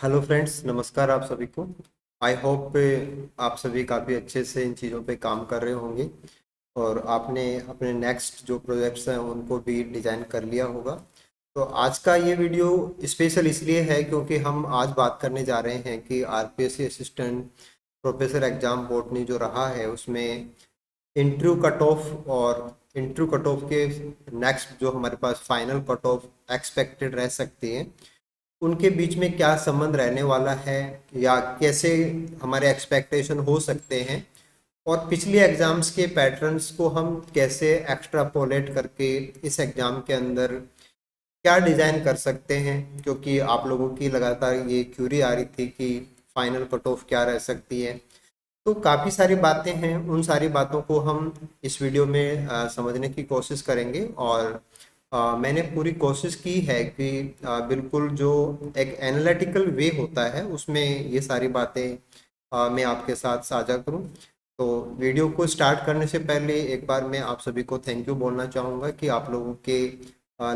Hello friends, नमस्कार आप सभी को। आई होप आप सभी काफ़ी अच्छे से इन चीज़ों पे काम कर रहे होंगे और आपने अपने नेक्स्ट जो प्रोजेक्ट्स हैं उनको भी डिज़ाइन कर लिया होगा। तो आज का ये वीडियो स्पेशल इसलिए है क्योंकि हम आज बात करने जा रहे हैं कि RPSC assistant professor exam board जो रहा है उसमें इंटरव्यू कट ऑफ और इंटरव्यू कट ऑफ के नेक्स्ट जो हमारे पास फाइनल कट ऑफ एक्सपेक्टेड रह सकती है, उनके बीच में क्या संबंध रहने वाला है या कैसे हमारे एक्सपेक्टेशन हो सकते हैं और पिछले एग्जाम्स के पैटर्न्स को हम कैसे एक्स्ट्रापोलेट करके इस एग्जाम के अंदर क्या डिज़ाइन कर सकते हैं। क्योंकि आप लोगों की लगातार ये क्यूरी आ रही थी कि फाइनल कट ऑफ क्या रह सकती है। तो काफ़ी सारी बातें हैं, उन सारी बातों को हम इस वीडियो में समझने की कोशिश करेंगे और मैंने पूरी कोशिश की है कि बिल्कुल जो एक एनालिटिकल वे होता है उसमें ये सारी बातें मैं आपके साथ साझा करूं। तो वीडियो को स्टार्ट करने से पहले एक बार मैं आप सभी को थैंक यू बोलना चाहूँगा कि आप लोगों के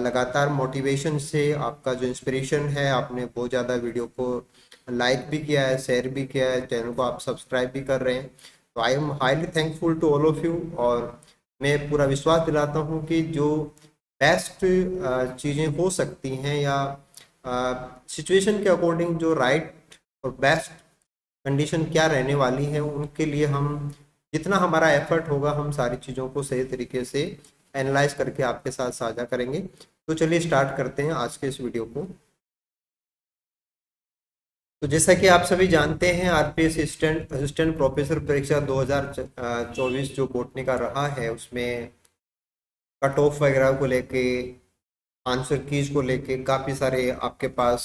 लगातार मोटिवेशन से आपका जो इंस्पिरेशन है, आपने बहुत ज़्यादा वीडियो को लाइक भी किया है, शेयर भी किया है, चैनल को आप सब्सक्राइब भी कर रहे हैं। तो I am highly thankful to all of you और मैं पूरा विश्वास दिलाता हूँ कि जो बेस्ट चीज़ें हो सकती हैं या सिचुएशन के अकॉर्डिंग जो राइट और बेस्ट कंडीशन क्या रहने वाली है उनके लिए हम जितना हमारा एफर्ट होगा हम सारी चीज़ों को सही तरीके से एनालाइज करके आपके साथ साझा करेंगे। तो चलिए स्टार्ट करते हैं आज के इस वीडियो को। तो जैसा कि आप सभी जानते हैं, आरपीएस असिस्टेंट असिस्टेंट प्रोफेसर परीक्षा 2024 जो बोर्ड का रहा है उसमें कट ऑफ वगैरह को लेके, आंसर कीज को लेके काफ़ी सारे आपके पास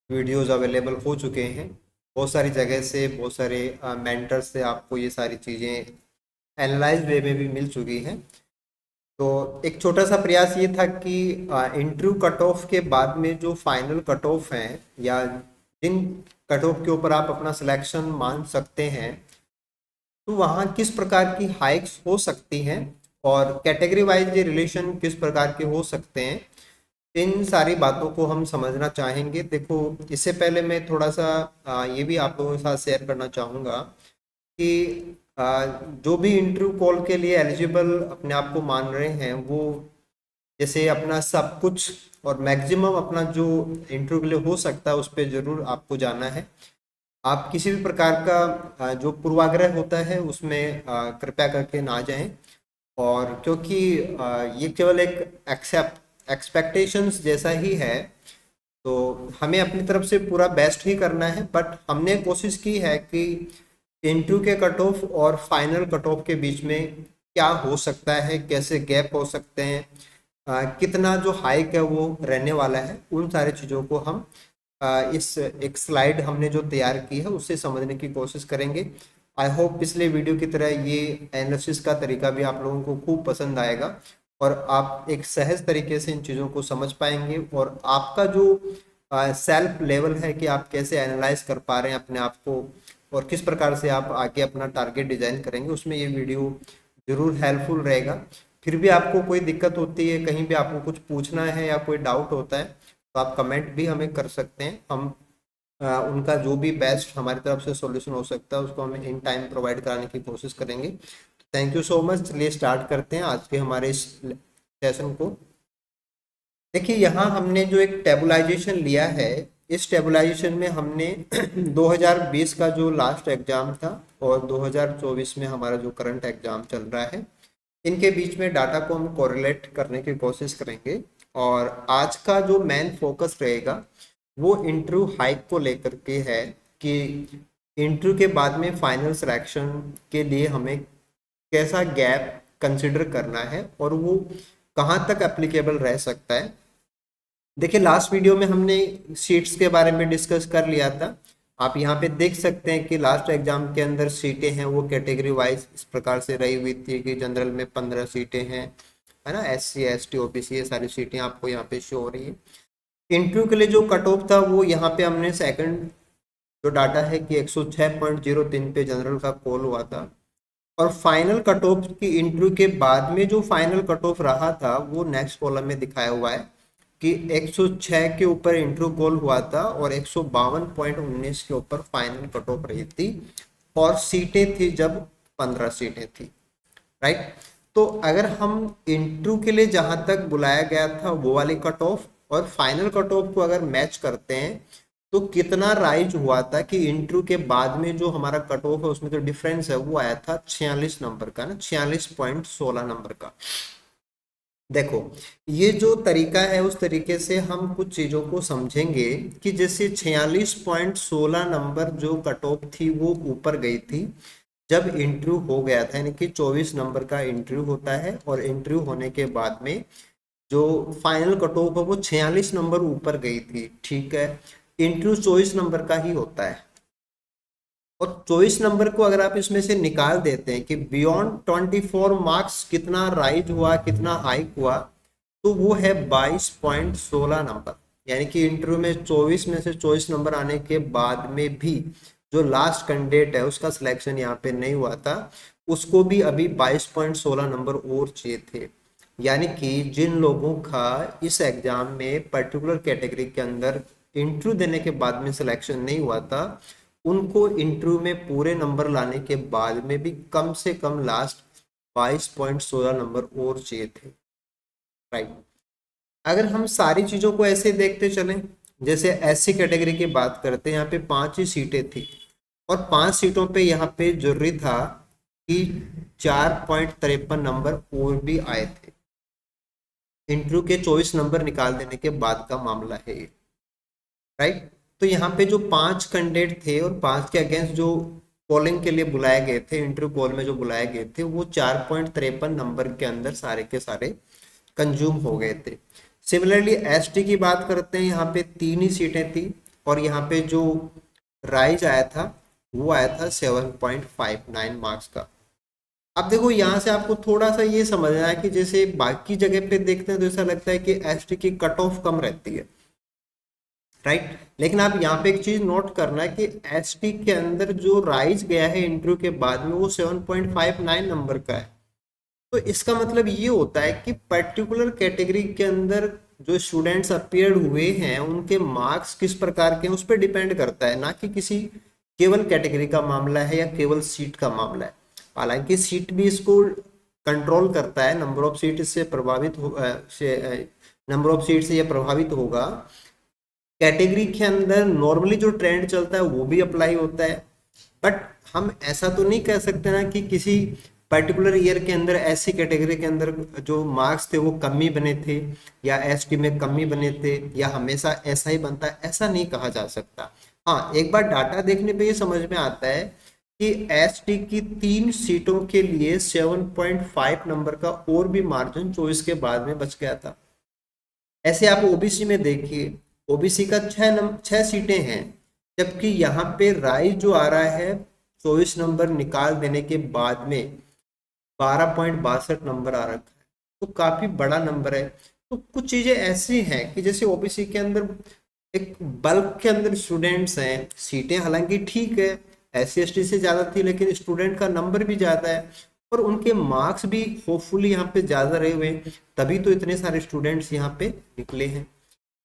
वीडियोस अवेलेबल हो चुके हैं। बहुत सारी जगह से, बहुत सारे मेंटर से आपको ये सारी चीज़ें एनालाइज वे में भी मिल चुकी हैं। तो एक छोटा सा प्रयास ये था कि इंटरव्यू कट ऑफ के बाद में जो फाइनल कट ऑफ हैं या जिन कट ऑफ के ऊपर आप अपना सिलेक्शन मान सकते हैं, तो वहाँ किस प्रकार की हाइक्स हो सकती हैं और कैटेगरी वाइज ये रिलेशन किस प्रकार के हो सकते हैं, इन सारी बातों को हम समझना चाहेंगे। देखो, इससे पहले मैं थोड़ा सा ये भी आप लोगों के साथ शेयर करना चाहूँगा कि जो भी इंटरव्यू कॉल के लिए एलिजिबल अपने आप को मान रहे हैं वो जैसे अपना सब कुछ और मैक्सिमम अपना जो इंटरव्यू के लिए हो सकता है उस पर ज़रूर आपको जाना है। आप किसी भी प्रकार का जो पूर्वाग्रह होता है उसमें कृपया करके ना जाएं। और क्योंकि ये केवल एक एक्सपेक्टेशंस जैसा ही है, तो हमें अपनी तरफ से पूरा बेस्ट ही करना है। बट हमने कोशिश की है कि इंटरव्यू के कट ऑफ और फाइनल कट ऑफ के बीच में क्या हो सकता है, कैसे गैप हो सकते हैं, कितना जो हाइक है वो रहने वाला है, उन सारी चीज़ों को हम इस एक स्लाइड हमने जो तैयार की है उससे समझने की कोशिश करेंगे। आई होप पिछले वीडियो की तरह ये एनालिसिस का तरीका भी आप लोगों को खूब पसंद आएगा और आप एक सहज तरीके से इन चीज़ों को समझ पाएंगे और आपका जो सेल्फ लेवल है कि आप कैसे एनालाइज कर पा रहे हैं अपने आप को और किस प्रकार से आप आगे अपना टारगेट डिजाइन करेंगे, उसमें ये वीडियो ज़रूर हेल्पफुल रहेगा। फिर भी आपको कोई दिक्कत होती है, कहीं भी आपको कुछ पूछना है या कोई डाउट होता है, तो आप कमेंट भी हमें कर सकते हैं। हम उनका जो भी बेस्ट हमारी तरफ से सॉल्यूशन हो सकता है उसको हम इन टाइम प्रोवाइड कराने की कोशिश करेंगे। Thank you so much. चलिए स्टार्ट करते हैं आज के हमारे इस सेशन को। देखिए, यहाँ हमने जो एक टेबुलाइजेशन लिया है, इस टेबुलाइजेशन में हमने 2020 का जो लास्ट एग्जाम था और 2024 में हमारा जो करंट एग्जाम चल रहा है, इनके बीच में डाटा को हम कोरिलेट करने की कोशिश करेंगे। और आज का जो मेन फोकस रहेगा वो इंटरव्यू हाइक को लेकर के है कि इंटरव्यू के बाद में फाइनल सिलेक्शन के लिए हमें कैसा गैप कंसिडर करना है और वो कहाँ तक एप्लीकेबल रह सकता है। देखिए, लास्ट वीडियो में हमने सीट्स के बारे में डिस्कस कर लिया था। आप यहाँ पे देख सकते हैं कि लास्ट एग्जाम के अंदर सीटें हैं वो कैटेगरी वाइज इस प्रकार से रही हुई थी कि जनरल में 15 सीटें हैं, है ना, SC ST OBC ये सारी सीटें आपको यहाँ पे शो हो रही है। इंटरव्यू के लिए जो कट ऑफ था वो यहाँ पे हमने सेकंड जो डाटा है कि 106.03 पे जनरल का कॉल हुआ था और फाइनल कट ऑफ की इंटरव्यू के बाद में जो फाइनल कट ऑफ रहा था वो नेक्स्ट कॉलम में दिखाया हुआ है कि 106 के ऊपर इंटरव्यू कॉल हुआ था और 152.19 के ऊपर फाइनल कट ऑफ रही थी, और सीटें थी जब 15 सीटें थी, राइट। तो अगर हम इंटरव्यू के लिए जहां तक बुलाया गया था वो वाली कट ऑफ और फाइनल कट ऑफ को अगर मैच करते हैं तो कितना राइज हुआ था कि इंटरव्यू के बाद में जो हमारा कट ऑफ है उसमें जो डिफरेंस है वो आया था 46 नंबर का ना, 46.16 नंबर का। देखो, ये जो तरीका है उस तरीके से हम कुछ चीजों को समझेंगे कि जैसे 46.16 नंबर जो कट ऑफ थी वो ऊपर गई थी जब इंटरव्यू हो गया था, यानी कि 24 नंबर का इंटरव्यू होता है और इंटरव्यू होने के बाद में जो फाइनल कट ऑफ है वो 46 नंबर ऊपर गई थी, ठीक है। इंटरव्यू 24 नंबर का ही होता है और 24 नंबर को अगर आप इसमें से निकाल देते हैं कि बियॉन्ड 24 मार्क्स कितना राइज हुआ, कितना हाइक हुआ, तो वो है 22.16 नंबर। यानी कि इंटरव्यू में 24 में से 24 नंबर आने के बाद में भी जो लास्ट कैंडिडेट है उसका सिलेक्शन यहाँ पे नहीं हुआ था, उसको भी अभी 22.16 नंबर और चाहिए थे। यानी कि जिन लोगों का इस एग्जाम में पर्टिकुलर कैटेगरी के अंदर इंटरव्यू देने के बाद में सिलेक्शन नहीं हुआ था, उनको इंटरव्यू में पूरे नंबर लाने के बाद में भी कम से कम लास्ट 22.16 नंबर और चाहिए थे, राइट। अगर हम सारी चीजों को ऐसे देखते चलें, जैसे एससी कैटेगरी की बात करते हैं, यहाँ पे 5 ही सीटें थी और 5 सीटों पे यहाँ पे जरूरी था कि 4.53 नंबर और भी आए थे। इंटरव्यू के 24 नंबर निकाल देने के बाद का मामला है ये, राइट। तो यहाँ पे जो 5 कैंडिडेट थे और 5 के अगेंस्ट जो पोलिंग के लिए बुलाए गए थे, इंटरव्यू कॉल में जो बुलाए गए थे, वो 4.53 नंबर के अंदर सारे के सारे कंज्यूम हो गए थे। सिमिलरली एसटी की बात करते हैं, यहाँ पे 3 ही सीटें थी और यहाँ पे जो राइज आया था वो आया था 7.59 मार्क्स का। अब देखो यहाँ से आपको थोड़ा सा ये समझना है कि जैसे बाकी जगह पे देखते हैं तो ऐसा लगता है कि एसटी की कट ऑफ कम रहती है, राइट। लेकिन आप यहाँ पे एक चीज नोट करना है कि एसटी के अंदर जो राइज गया है इंटरव्यू के बाद में वो 7.59 नंबर का है। तो इसका मतलब ये होता है कि पर्टिकुलर कैटेगरी के अंदर जो स्टूडेंट्स अपीयर हुए हैं उनके मार्क्स किस प्रकार के हैं उस पर डिपेंड करता है, ना कि किसी केवल कैटेगरी का मामला है या केवल सीट का मामला है। हालांकि सीट भी इसको कंट्रोल करता है, नंबर ऑफ सीट इससे प्रभावित हो नंबर ऑफ सीट से यह प्रभावित होगा। कैटेगरी के अंदर नॉर्मली जो ट्रेंड चलता है वो भी अप्लाई होता है, बट हम ऐसा तो नहीं कह सकते ना कि किसी पर्टिकुलर ईयर के अंदर ऐसी कैटेगरी के अंदर जो मार्क्स थे वो कम ही बने थे या एसटी में कम ही बने थे या हमेशा ऐसा ही बनता है, ऐसा नहीं कहा जा सकता। हाँ, एक बार डाटा देखने पे ये समझ में आता है कि एसटी की 3 सीटों के लिए 7.5 नंबर का और भी मार्जिन 24 के बाद में बच गया था। ऐसे आप ओबीसी में देखिए, ओबीसी का 6 सीटें हैं, जबकि यहाँ पे राइज जो आ रहा है 24 नंबर निकाल देने के बाद में 12.62 नंबर आ रखा है, तो काफी बड़ा नंबर है। तो कुछ चीजें ऐसी हैं कि जैसे ओबीसी के अंदर एक बल्क के अंदर स्टूडेंट्स हैं, सीटें हालांकि ठीक है एससी एसटी से ज्यादा थी लेकिन स्टूडेंट का नंबर भी ज्यादा है और उनके मार्क्स भी होपफुली यहाँ पे ज्यादा रहे हुए हैं, तभी तो इतने सारे स्टूडेंट्स यहाँ पे निकले हैं।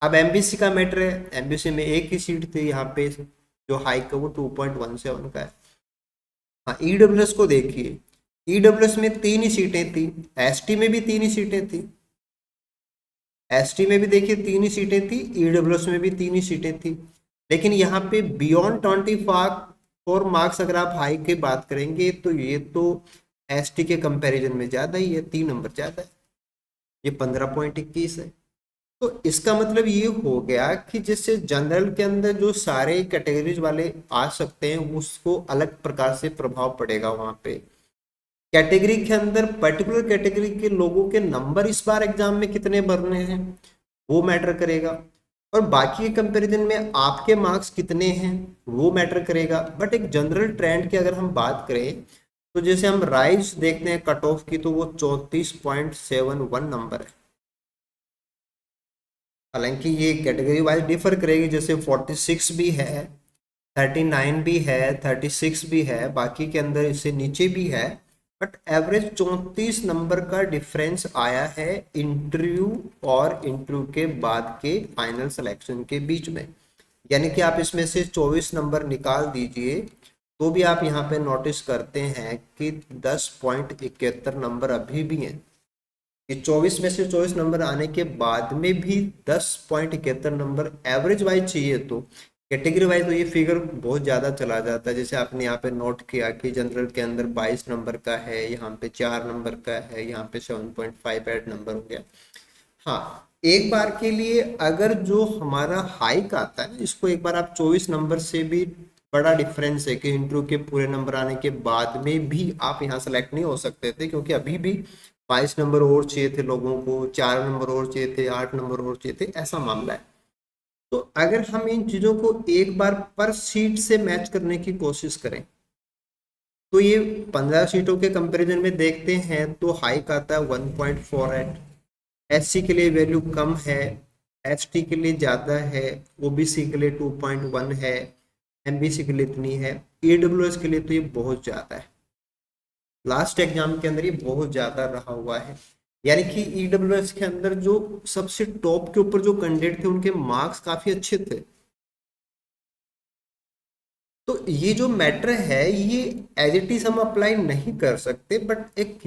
अब एमबीसी का मैटर है, एमबीसी में एक ही सीट थी, यहाँ पे जो हाइक है वो 2.17 का है। हाँ, ईडब्ल्यूएस को देखिए, ईडब्ल्यूएस में 3 ही सीटें थी, एसटी में भी 3 ही सीटें थी, एसटी में भी देखिए 3 ही सीटें थी, ईडब्ल्यूएस में भी 3 ही सीटें थी। लेकिन यहाँ पे बियॉन्ड 24 मार्क्स अगर आप हाई की बात करेंगे तो ये तो एसटी के कंपैरिजन में ज्यादा ही है, 3 नंबर ज्यादा है, ये 15.21 है। तो इसका मतलब ये हो गया कि जैसे जनरल के अंदर जो सारे कैटेगरीज वाले आ सकते हैं उसको अलग प्रकार से प्रभाव पड़ेगा। वहां पे कैटेगरी के अंदर पर्टिकुलर कैटेगरी के लोगों के नंबर इस बार एग्जाम में कितने भरने हैं वो मैटर करेगा, और बाकी के कंपैरिजन में आपके मार्क्स कितने हैं वो मैटर करेगा। बट एक जनरल ट्रेंड की अगर हम बात करें तो जैसे हम राइज देखते हैं कट ऑफ की तो वो 34.71 नंबर है। हालांकि ये कैटेगरी वाइज डिफर करेगी, जैसे 46 भी है, 39 भी है, 36 भी है, बाकी के अंदर इससे नीचे भी है, बट एवरेज 34 नंबर का डिफरेंस आया है इंटरव्यू और इंटरव्यू के बाद के फाइनल सिलेक्शन के बीच में। यानी कि आप इसमें से 24 नंबर निकाल दीजिए तो भी आप यहाँ पे नोटिस करते हैं कि 10.71 नंबर अभी भी हैं। ये 24 में से 24 नंबर आने के बाद में भी 10.71 नंबर एवरेज वाइज चाहिए, तो कैटेगरी वाइज तो ये फिगर बहुत ज़्यादा चला जाता है। जैसे आपने यहाँ पे नोट किया कि जनरल के अंदर 22 नंबर का है, यहाँ पे 4 नंबर का है, यहाँ पे 7.58 नंबर हो गया। हाँ, एक बार के लिए अगर जो हमारा हाइक आता है, इसको एक बार आप 24 नंबर से भी बड़ा डिफरेंस है कि इंटरव्यू के पूरे नंबर आने के बाद में भी आप यहाँ सेलेक्ट नहीं हो सकते थे, क्योंकि अभी भी 22 नंबर और चाहिए थे लोगों को, 4 नंबर और चाहिए थे, 8 नंबर और चाहिए थे, ऐसा मामला है। तो अगर हम इन चीज़ों को एक बार पर सीट से मैच करने की कोशिश करें तो ये 15 सीटों के कंपैरिजन में देखते हैं तो हाइक आता है 1.48। एससी के लिए वैल्यू कम है, एसटी के लिए ज़्यादा है, ओबीसी के लिए 2.1 है, एमबीसी के लिए इतनी है, ईडब्ल्यूएस के लिए तो ये बहुत ज़्यादा है। लास्ट एग्जाम के अंदर ये बहुत ज़्यादा रहा हुआ है। यानी कि ईडब्ल्यूएस के अंदर जो सबसे टॉप के ऊपर जो कैंडिडेट थे उनके मार्क्स काफ़ी अच्छे थे। तो ये जो मैटर है ये एज इट इज हम अप्लाई नहीं कर सकते, बट एक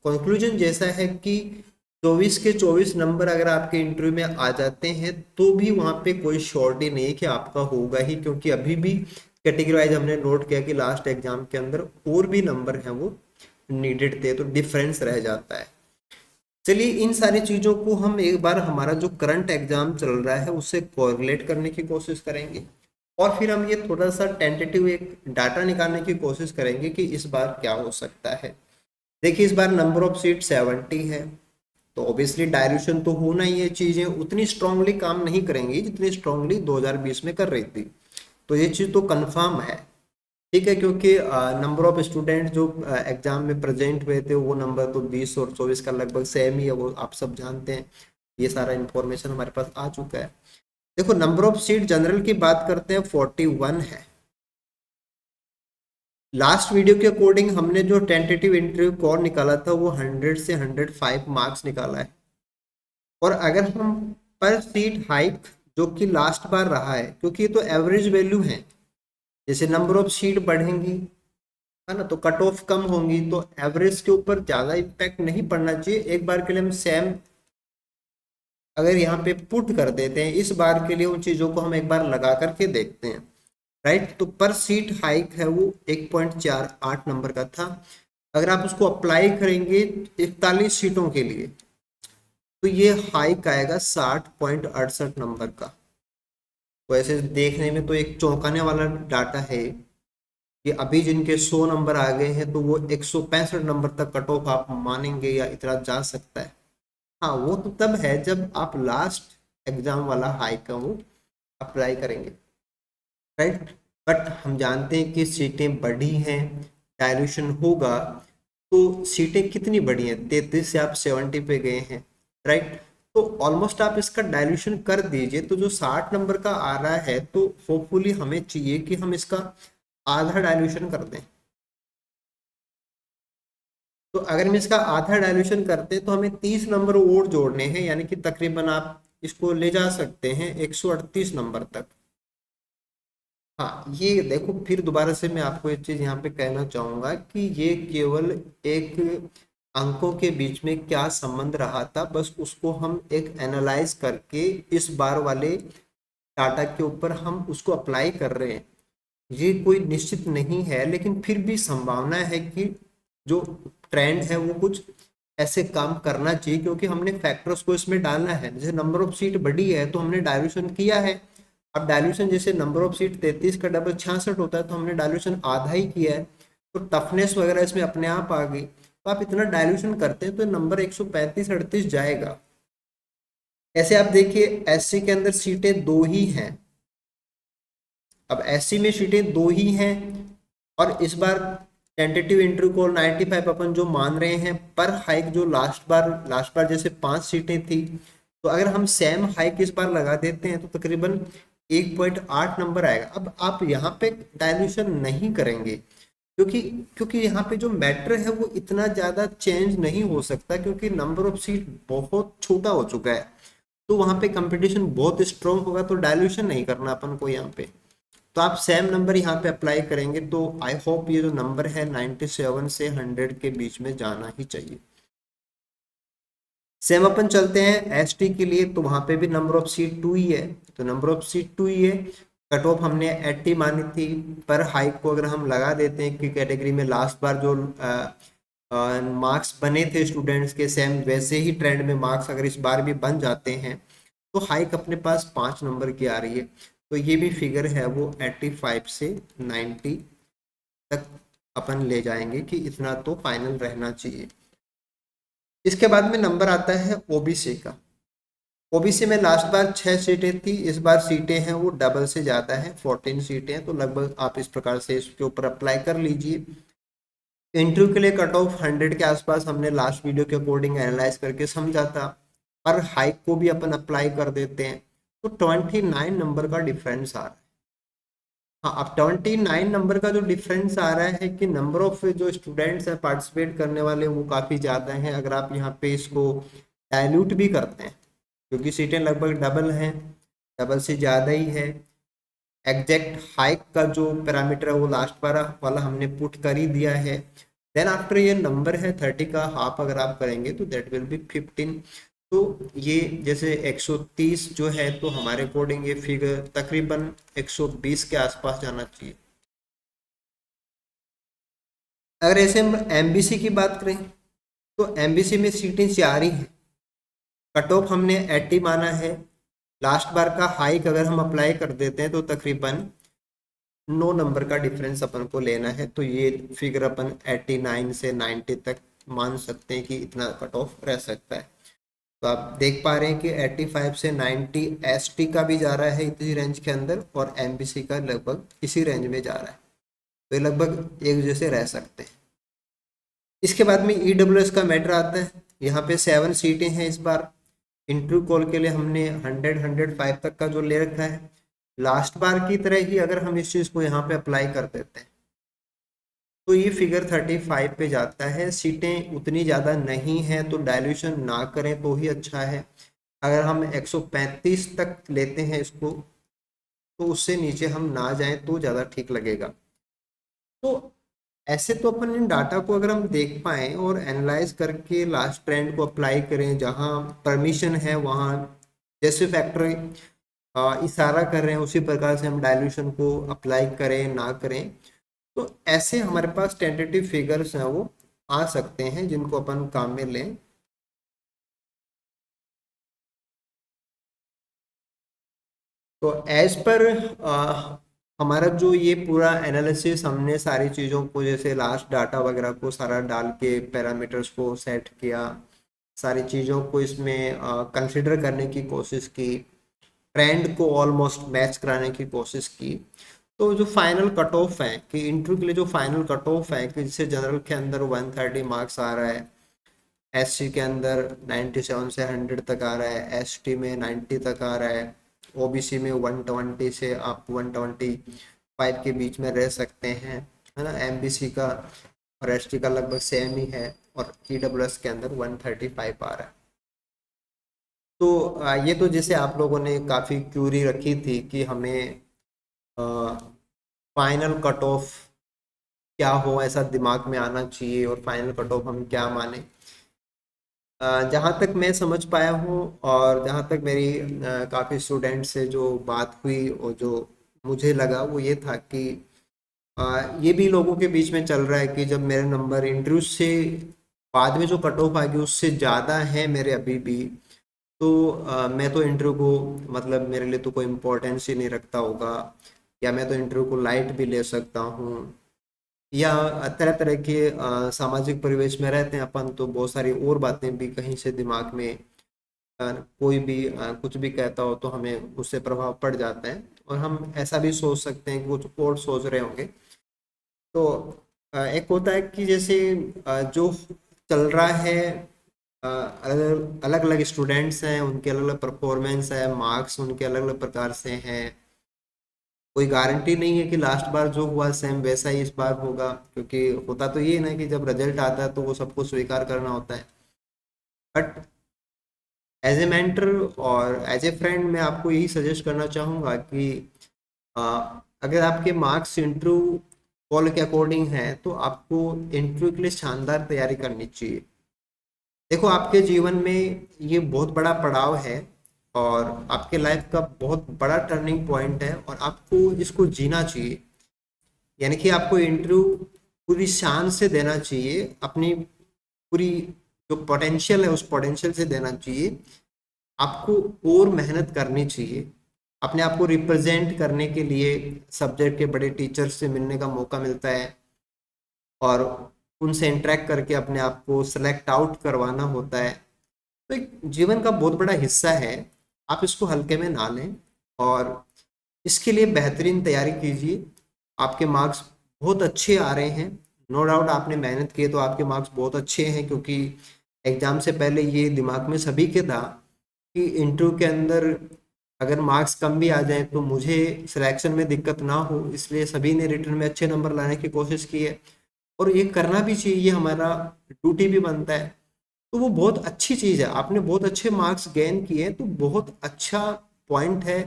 कंक्लूजन जैसा है कि 24 के 24 नंबर अगर आपके इंटरव्यू में आ जाते हैं तो भी वहाँ पे कोई श्योरिटी नहीं है कि आपका होगा ही, क्योंकि अभी भी कैटेगरी वाइज हमने नोट किया कि लास्ट एग्जाम के अंदर और भी नंबर हैं वो नीडेड थे, तो डिफरेंस रह जाता है। चलिए इन सारी चीज़ों को हम एक बार हमारा जो करंट एग्जाम चल रहा है उससे कोरिलेट करने की कोशिश करेंगे, और फिर हम ये थोड़ा सा टेंटेटिव एक डाटा निकालने की कोशिश करेंगे कि इस बार क्या हो सकता है। देखिए इस बार नंबर ऑफ सीट 70 है, तो ऑब्वियसली डायल्यूशन तो होना ही है, चीज़ें उतनी स्ट्रांगली काम नहीं करेंगी जितनी स्ट्रांगली 2020 में कर रही थी, तो ये चीज़ तो कंफर्म है। ठीक है, क्योंकि नंबर ऑफ स्टूडेंट जो एग्जाम में प्रेजेंट हुए थे वो नंबर तो 20 और 24 का लगभग सेम ही है, वो आप सब जानते हैं, ये सारा इंफॉर्मेशन हमारे पास आ चुका है। देखो नंबर ऑफ सीट जनरल की बात करते हैं 41 है। लास्ट वीडियो के अकॉर्डिंग हमने जो टेंटेटिव इंटरव्यू कोर निकाला था वो 100 से 105 मार्क्स निकाला है, और अगर हम पर सीट हाइक जो कि लास्ट बार रहा है, क्योंकि ये तो एवरेज वैल्यू है, जैसे नंबर ऑफ सीट बढ़ेंगी है ना तो कट ऑफ कम होंगी, तो एवरेज के ऊपर ज़्यादा इम्पैक्ट नहीं पड़ना चाहिए। एक बार के लिए हम सेम अगर यहाँ पे पुट कर देते हैं, इस बार के लिए उन चीज़ों को हम एक बार लगा करके देखते हैं, राइट। तो पर सीट हाइक है वो 1.48 नंबर का था। अगर आप उसको अप्लाई करेंगे 41 सीटों के लिए तो ये हाइक आएगा 60.68 नंबर का। तो ऐसे देखने में तो एक चौंकाने वाला डाटा है कि अभी जिनके 100 नंबर आ गए हैं तो वो 165 नंबर तक कट ऑफ आप मानेंगे या इतना जा सकता है। हाँ वो तो तब है जब आप लास्ट एग्जाम वाला हाइक का वो अप्लाई करेंगे, राइट। बट हम जानते हैं कि सीटें बढ़ी हैं, डायल्यूशन होगा, तो सीटें कितनी बढ़ी हैं, 33 से आप 70 पे गए हैं, राइट। तो ऑलमोस्ट आप इसका डायल्यूशन कर दीजिए, तो जो 60 नंबर का आ रहा है तो होपफुली हमें चाहिए कि हम इसका आधा डायल्यूशन कर दें। तो अगर हम इसका आधा डायल्यूशन करते हैं तो हमें 30 नंबर और जोड़ने हैं, यानी कि तकरीबन आप इसको ले जा सकते हैं 138 नंबर तक। हाँ ये देखो फिर दोबारा से मैं आपको एक चीज़ यहाँ पे कहना चाहूँगा कि ये केवल एक अंकों के बीच में क्या संबंध रहा था, बस उसको हम एक एनालाइज करके इस बार वाले डाटा के ऊपर हम उसको अप्लाई कर रहे हैं। ये कोई निश्चित नहीं है, लेकिन फिर भी संभावना है कि जो ट्रेंड है वो कुछ ऐसे काम करना चाहिए, क्योंकि हमने फैक्टर्स को इसमें डालना है। जैसे नंबर ऑफ सीट बढ़ी है तो हमने डायल्यूशन किया है। अब डायल्यूशन जैसे नंबर ऑफ सीट 33 का डबल 66 होता है, तो हमने डायल्यूशन आधा ही किया है, तो टफनेस वगैरह इसमें अपने आप आ गई। तो आप इतना डायल्यूशन करते हैं तो नंबर 135-38 जाएगा। ऐसे आप देखिए एससी के अंदर सीटें 2 ही हैं, अब एससी में सीटें 2 ही हैं, और इस बार टेंटेटिव इंटरव्यू को 95 अपन जो मान रहे हैं, पर हाइक जो लास्ट बार जैसे 5 सीटें थी, तो अगर हम सेम हाइक इस बार लगा देते हैं तो तकरीबन 1.8 नंबर आएगा। अब आप यहाँ पे डायल्यूशन नहीं करेंगे क्योंकि क्योंकि यहाँ पे जो मैटर है वो इतना ज़्यादा चेंज नहीं हो सकता, क्योंकि नंबर ऑफ सीट बहुत छोटा हो चुका है। तो वहाँ पे कंपटीशन बहुत स्ट्रॉन्ग होगा, तो डायल्यूशन नहीं करना अपन को यहाँ पे। तो आप सेम नंबर यहाँ पे अप्लाई करेंगे, तो आई होप ये जो नंबर है 97 से 100 के बीच में जाना ही चाहिए। सेम अपन चलते हैं एसटी के लिए, तो वहां पे भी नंबर ऑफ सीट 2 ही है, तो नंबर ऑफ सीट 2 ही है। कट ऑफ हमने 80 मानी थी, पर हाइक को अगर हम लगा देते हैं कि कैटेगरी में लास्ट बार जो मार्क्स बने थे स्टूडेंट्स के सेम वैसे ही ट्रेंड में मार्क्स अगर इस बार भी बन जाते हैं, तो हाइक अपने पास 5 नंबर की आ रही है। तो ये भी फिगर है वो 85 से 90 तक अपन ले जाएंगे कि इतना तो फाइनल रहना चाहिए। इसके बाद में नंबर आता है ओबीसी का। ओबीसी में लास्ट बार 6 सीटें थी, इस बार सीटें हैं वो डबल से ज़्यादा है, 14 सीटें हैं। तो लगभग आप इस प्रकार से इसके ऊपर अप्लाई कर लीजिए। इंटरव्यू के लिए कट ऑफ 100 के आसपास हमने लास्ट वीडियो के अकॉर्डिंग एनालाइज करके समझा था, पर हाइक को भी अपन अप्लाई कर देते हैं, तो 29 नंबर का डिफरेंस आ रहा है। हाँ, अब 29 नंबर का जो डिफरेंस आ रहा है कि नंबर ऑफ जो स्टूडेंट्स हैं पार्टिसिपेट करने वाले वो काफ़ी ज़्यादा हैं। अगर आप यहाँ पे इसको डाइल्यूट भी करते हैं, क्योंकि सीटें लगभग डबल हैं, डबल से ज़्यादा ही है। एग्जैक्ट हाइक का जो पैरामीटर है वो लास्ट वाला हमने पुट कर ही दिया है। देन आफ्टर ये नंबर है 30 का हाफ अगर आप करेंगे तो दैट विल बी 15। तो ये जैसे 130 जो है, तो हमारे अकॉर्डिंग ये फिगर तकरीबन 120 के आसपास जाना चाहिए। अगर ऐसे हम एमबीसी की बात करें, तो एमबीसी में सीटें 4 ही हैं। कट ऑफ हमने 80 माना है। लास्ट बार का हाइक अगर हम अप्लाई कर देते हैं तो तकरीबन 9 नंबर का डिफरेंस अपन को लेना है। तो ये फिगर अपन 89 से 90 तक मान सकते हैं कि इतना कट ऑफ रह सकता है। तो आप देख पा रहे हैं कि 85 से 90 एसटी का भी जा रहा है इसी रेंज के अंदर, और एमबीसी का लगभग इसी रेंज में जा रहा है। तो ये लगभग एक जैसे रह सकते हैं। इसके बाद में ईडब्ल्यूएस का मैटर आता है। यहाँ पे 7 सीटें हैं इस बार। इंटरव्यू कॉल के लिए हमने 100-105 तक का जो ले रखा है। लास्ट बार की तरह ही अगर हम इस चीज़ को यहाँ पे अप्लाई कर देते हैं, तो ये फिगर 35 पे जाता है। सीटें उतनी ज़्यादा नहीं है, तो डायल्यूशन ना करें तो ही अच्छा है। अगर हम 135 तक लेते हैं इसको, तो उससे नीचे हम ना जाएं तो ज़्यादा ठीक लगेगा। तो ऐसे तो अपन इन डाटा को अगर हम देख पाएँ और एनालाइज करके लास्ट ट्रेंड को अप्लाई करें, जहाँ परमिशन है वहाँ जैसे फैक्टर इशारा कर रहे हैं उसी प्रकार से हम डायल्यूशन को अप्लाई करें ना करें, तो ऐसे हमारे पास टेंटेटिव फिगर्स हैं वो आ सकते हैं जिनको अपन काम में लें। तो एज पर हमारा जो ये पूरा एनालिसिस हमने सारी चीज़ों को जैसे लास्ट डाटा वगैरह को सारा डाल के पैरामीटर्स को सेट किया, सारी चीज़ों को इसमें कंसिडर करने की कोशिश की, ट्रेंड को ऑलमोस्ट मैच कराने की कोशिश की। तो जो फाइनल कट ऑफ है कि इंटरव्यू के लिए जो फाइनल कट ऑफ है कि जैसे जनरल के अंदर 130 मार्क्स आ रहा है, एससी के अंदर 97 से 100 तक आ रहा है, एसटी में 90 तक आ रहा है, ओबीसी में 120 से आप 125 के बीच में रह सकते हैं, है ना। एमबीसी का और एसटी का लगभग सेम ही है, और ईडब्ल्यूएस के अंदर 135 आ रहा है। तो ये तो जैसे आप लोगों ने काफ़ी क्यूरी रखी थी कि हमें फाइनल कट ऑफ क्या हो ऐसा दिमाग में आना चाहिए, और फाइनल कट ऑफ हम क्या माने। जहाँ तक मैं समझ पाया हूँ और जहाँ तक मेरी काफ़ी स्टूडेंट से जो बात हुई और जो मुझे लगा वो ये था कि ये भी लोगों के बीच में चल रहा है कि जब मेरे नंबर इंटरव्यू से बाद में जो कट ऑफ आएगी उससे ज़्यादा है मेरे अभी भी, तो मैं तो इंटरव्यू को मतलब मेरे लिए तो कोई इम्पोर्टेंस ही नहीं रखता होगा, या मैं तो इंटरव्यू को लाइट भी ले सकता हूँ, या तरह तरह के सामाजिक परिवेश में रहते हैं अपन, तो बहुत सारी और बातें भी कहीं से दिमाग में कोई भी कुछ भी कहता हो तो हमें उससे प्रभाव पड़ जाता है, और हम ऐसा भी सोच सकते हैं कि कुछ और सोच रहे होंगे। तो एक होता है कि जैसे जो चल रहा है, अलग अलग अलग स्टूडेंट्स हैं, उनके अलग अलग परफॉर्मेंस है, मार्क्स उनके अलग अलग प्रकार से हैं, कोई गारंटी नहीं है कि लास्ट बार जो हुआ सेम वैसा ही इस बार होगा, क्योंकि होता तो ये है ना कि जब रिजल्ट आता है तो वो सबको स्वीकार करना होता है। बट एज ए मेंटर और एज ए फ्रेंड मैं आपको यही सजेस्ट करना चाहूँगा कि आ, अगर आपके मार्क्स इंटरव्यू कॉल के अकॉर्डिंग हैं तो आपको इंटरव्यू के लिए शानदार तैयारी करनी चाहिए। देखो, आपके जीवन में ये बहुत बड़ा पड़ाव है और आपके लाइफ का बहुत बड़ा टर्निंग पॉइंट है और आपको इसको जीना चाहिए। यानी कि आपको इंटरव्यू पूरी शान से देना चाहिए, अपनी पूरी जो पोटेंशियल है उस पोटेंशियल से देना चाहिए। आपको और मेहनत करनी चाहिए, अपने आप को रिप्रेजेंट करने के लिए सब्जेक्ट के बड़े टीचर्स से मिलने का मौका मिलता है और उनसे इंटरेक्ट करके अपने आप को सेलेक्ट आउट करवाना होता है। तो एक जीवन का बहुत बड़ा हिस्सा है, आप इसको हल्के में ना लें और इसके लिए बेहतरीन तैयारी कीजिए। आपके मार्क्स बहुत अच्छे आ रहे हैं, नो डाउट आपने मेहनत की है तो आपके मार्क्स बहुत अच्छे हैं, क्योंकि एग्ज़ाम से पहले ये दिमाग में सभी के था कि इंटरव्यू के अंदर अगर मार्क्स कम भी आ जाएं तो मुझे सिलेक्शन में दिक्कत ना हो, इसलिए सभी ने रिटर्न में अच्छे नंबर लाने की कोशिश की है और ये करना भी चाहिए, ये हमारा ड्यूटी भी बनता है। तो वो बहुत अच्छी चीज़ है, आपने बहुत अच्छे मार्क्स गेन किए हैं तो बहुत अच्छा पॉइंट है,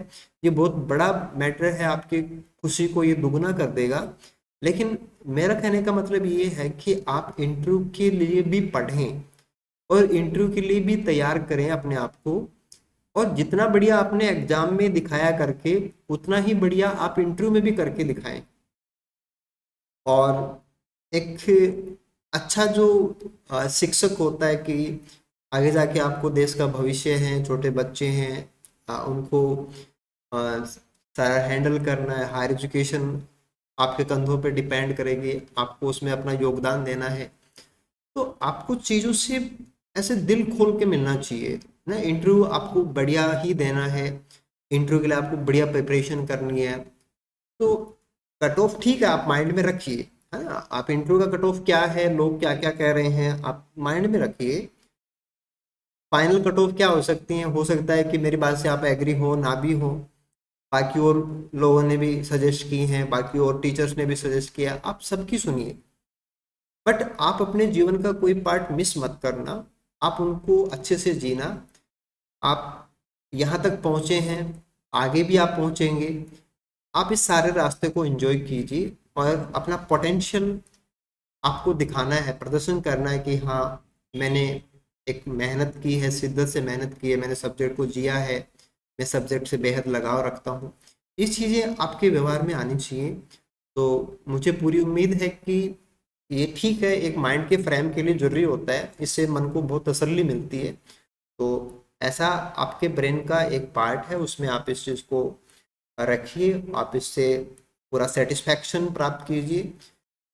ये बहुत बड़ा मैटर है, आपकी खुशी को ये दुगना कर देगा। लेकिन मेरा कहने का मतलब ये है कि आप इंटरव्यू के लिए भी पढ़ें और इंटरव्यू के लिए भी तैयार करें अपने आप को, और जितना बढ़िया आपने एग्जाम में दिखाया करके उतना ही बढ़िया आप इंटरव्यू में भी करके दिखाएं। और एक अच्छा जो शिक्षक होता है कि आगे जाके आपको देश का भविष्य है, छोटे बच्चे हैं, उनको अ, सारा हैंडल करना है, हायर एजुकेशन आपके कंधों पे डिपेंड करेगी, आपको उसमें अपना योगदान देना है। तो आपको चीज़ों से ऐसे दिल खोल के मिलना चाहिए ना। इंटरव्यू आपको बढ़िया ही देना है, इंटरव्यू के लिए आपको बढ़िया प्रिपरेशन करनी है। तो कट ऑफ ठीक है, आप माइंड में रखिए, है ना, आप इंटरव्यू का कट ऑफ क्या है, लोग क्या क्या कह रहे हैं, आप माइंड में रखिए। फाइनल कट ऑफ क्या हो सकती है, हो सकता है कि मेरी बात से आप एग्री हो ना भी हो, बाकी और लोगों ने भी सजेस्ट की हैं, बाकी और टीचर्स ने भी सजेस्ट किया, आप सबकी सुनिए। बट आप अपने जीवन का कोई पार्ट मिस मत करना, आप उनको अच्छे से जीना। आप यहाँ तक पहुँचे हैं, आगे भी आप पहुँचेंगे। आप इस सारे रास्ते को एंजॉय कीजिए और अपना पोटेंशियल आपको दिखाना है, प्रदर्शन करना है कि हाँ, मैंने एक मेहनत की है, शिद्दत से मेहनत की है, मैंने सब्जेक्ट को जिया है, मैं सब्जेक्ट से बेहद लगाव रखता हूँ। ये चीज़ें आपके व्यवहार में आनी चाहिए। तो मुझे पूरी उम्मीद है कि ये ठीक है, एक माइंड के फ्रेम के लिए ज़रूरी होता है, इससे मन को बहुत तसल्ली मिलती है। तो ऐसा आपके ब्रेन का एक पार्ट है, उसमें आप इस चीज़ को रखिए, आप इससे पूरा सेटिस्फैक्शन प्राप्त कीजिए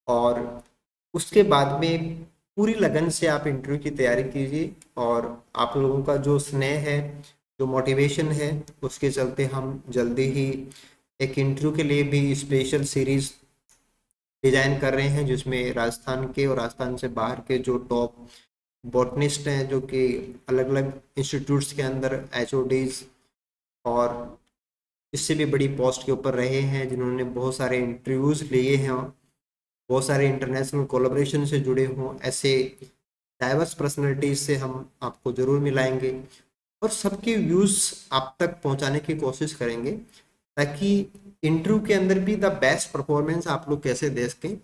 और उसके बाद में पूरी लगन से आप इंटरव्यू की तैयारी कीजिए। और आप लोगों का जो स्नेह है, जो मोटिवेशन है, उसके चलते हम जल्दी ही एक इंटरव्यू के लिए भी स्पेशल सीरीज डिजाइन कर रहे हैं, जिसमें राजस्थान के और राजस्थान से बाहर के जो टॉप बॉटनिस्ट हैं, जो कि अलग अलग इंस्टीट्यूट्स के अंदर एचओडीज और इससे भी बड़ी पोस्ट के ऊपर रहे हैं, जिन्होंने बहुत सारे इंटरव्यूज़ लिए हैं, बहुत सारे इंटरनेशनल कोलैबोरेशन से जुड़े हों, ऐसे डाइवर्स पर्सनैलिटीज से हम आपको ज़रूर मिलाएंगे और सबके व्यूज़ आप तक पहुंचाने की कोशिश करेंगे, ताकि इंटरव्यू के अंदर भी द बेस्ट परफॉर्मेंस आप लोग कैसे दे सकें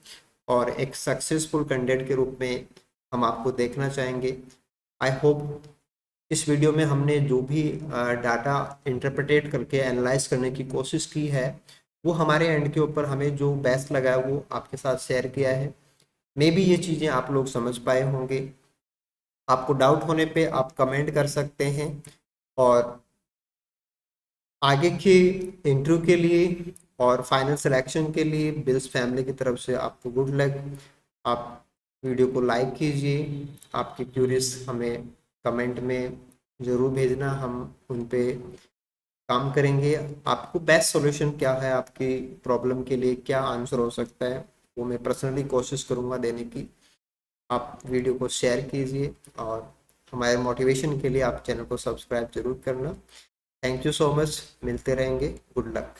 और एक सक्सेसफुल कैंडिडेट के रूप में हम आपको देखना चाहेंगे। आई होप इस वीडियो में हमने जो भी डाटा इंटरप्रेटेट करके एनालाइज करने की कोशिश की है, वो हमारे एंड के ऊपर हमें जो बेस्ट लगा है वो आपके साथ शेयर किया है। मे बी ये चीज़ें आप लोग समझ पाए होंगे। आपको डाउट होने पे आप कमेंट कर सकते हैं और आगे के इंटरव्यू के लिए और फाइनल सिलेक्शन के लिए बिल्स फैमिली की तरफ से आपको गुड लक। आप वीडियो को लाइक कीजिए, आपकी क्यूरीज हमें कमेंट में ज़रूर भेजना, हम उन पे काम करेंगे। आपको बेस्ट सॉल्यूशन क्या है, आपकी प्रॉब्लम के लिए क्या आंसर हो सकता है, वो मैं पर्सनली कोशिश करूँगा देने की। आप वीडियो को शेयर कीजिए और हमारे मोटिवेशन के लिए आप चैनल को सब्सक्राइब जरूर करना। थैंक यू सो मच, मिलते रहेंगे, गुड लक।